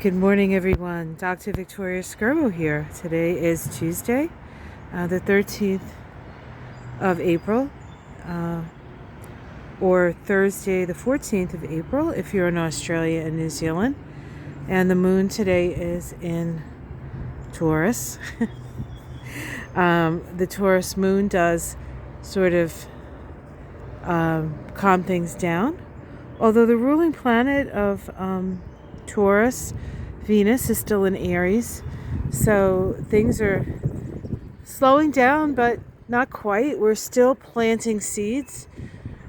Good morning, everyone. Dr. Victoria Skirbo here. Today is Tuesday, the 13th of April, or Thursday, the 14th of April, if you're in Australia and New Zealand. And the moon today is in Taurus. The Taurus moon does sort of calm things down, although the ruling planet of Taurus, Venus, is still in Aries, so things are slowing down, but not quite. We're still planting seeds,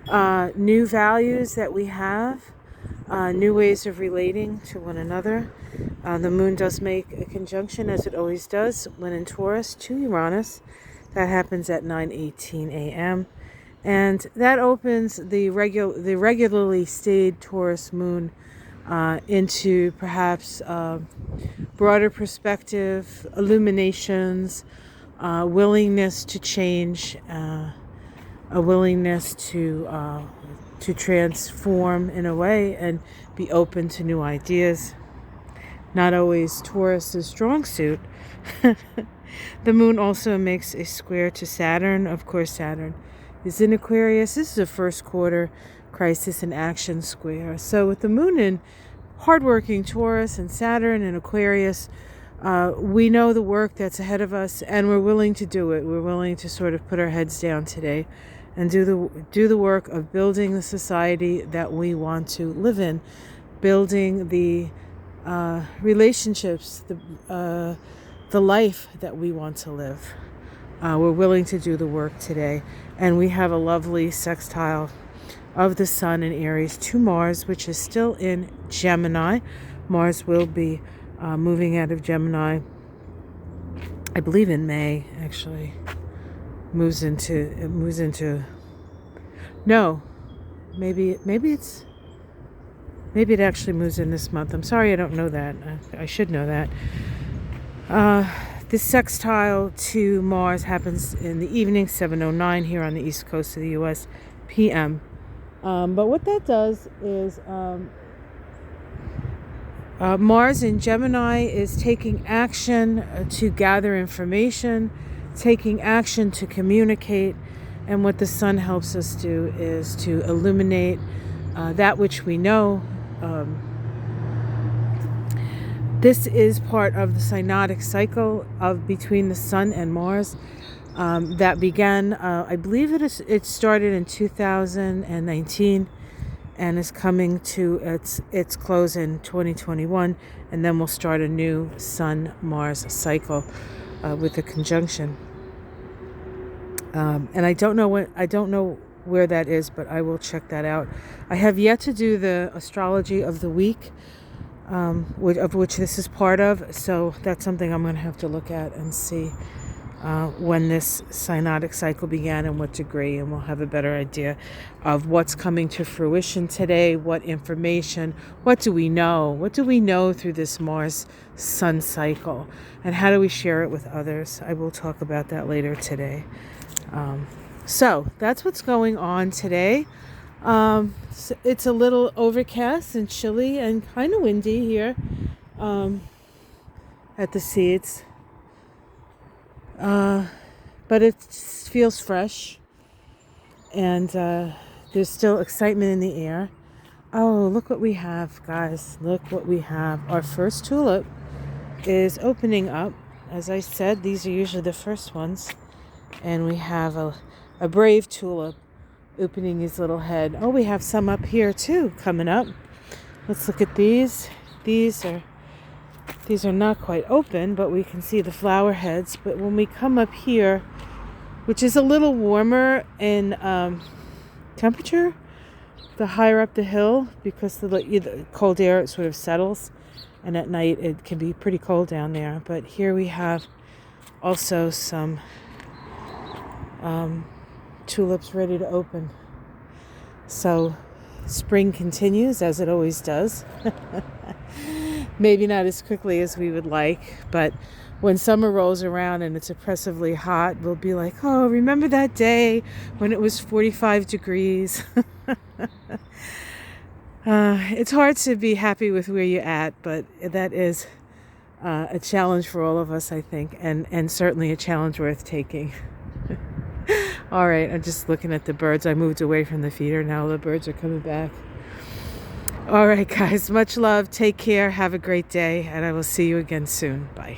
new values that we have, new ways of relating to one another. The moon does make a conjunction, as it always does, when in Taurus, to Uranus. That happens at 9:18 a.m. And that opens the regularly stayed Taurus moon into perhaps broader perspective, illuminations, willingness to change, a willingness to transform in a way and be open to new ideas. Not always Taurus's strong suit. The moon also makes a square to Saturn. Of course, Saturn is in Aquarius. This is a first quarter crisis and action square. So with the moon in hardworking Taurus and Saturn and Aquarius, we know the work that's ahead of us, and we're willing to do it. We're willing to sort of put our heads down today and do the work of building the society that we want to live in, building the relationships, the life that we want to live. We're willing to do the work today, and we have a lovely sextile of the Sun in Aries to Mars, which is still in Gemini. Mars will be moving out of Gemini, I believe in May, actually. Maybe it actually moves in this month. I'm sorry, I don't know that. I should know that. This sextile to Mars happens in the evening, 7:09 here on the east coast of the U.S. p.m. But what that does is Mars in Gemini is taking action to gather information, taking action to communicate, and what the Sun helps us do is to illuminate that which we know. This is part of the synodic cycle of between the Sun and Mars that began, I believe it started in 2019 and is coming to its close in 2021, and then we'll start a new Sun-Mars cycle with a conjunction. And I don't know where that is, but I will check that out. I have yet to do the astrology of the week, of which this is part of, so that's something I'm going to have to look at and see when this synodic cycle began and what degree, and we'll have a better idea of what's coming to fruition today, what information, what do we know through this Mars Sun cycle, and how do we share it with others. I will talk about that later today. So that's what's going on today. It's a little overcast and chilly and kind of windy here at the seeds. But it feels fresh, and there's still excitement in the air. Oh, look what we have, guys. Look what we have. Our first tulip is opening up. As I said, these are usually the first ones. And we have a brave tulip opening his little head. Oh, we have some up here too coming up. Let's look at these. These are not quite open, but we can see the flower heads. But when we come up here, which is a little warmer in temperature, the higher up the hill, because the cold air, it sort of settles, and at night it can be pretty cold down there. But here we have also some tulips ready to open. So spring continues, as it always does. Maybe not as quickly as we would like, but when summer rolls around and it's oppressively hot, we'll be like, oh, remember that day when it was 45 degrees? It's hard to be happy with where you're at, but that is a challenge for all of us, I think, and certainly a challenge worth taking. All right, I'm just looking at the birds. I moved away from the feeder. Now the birds are coming back. All right, guys, much love. Take care. Have a great day, and I will see you again soon. Bye.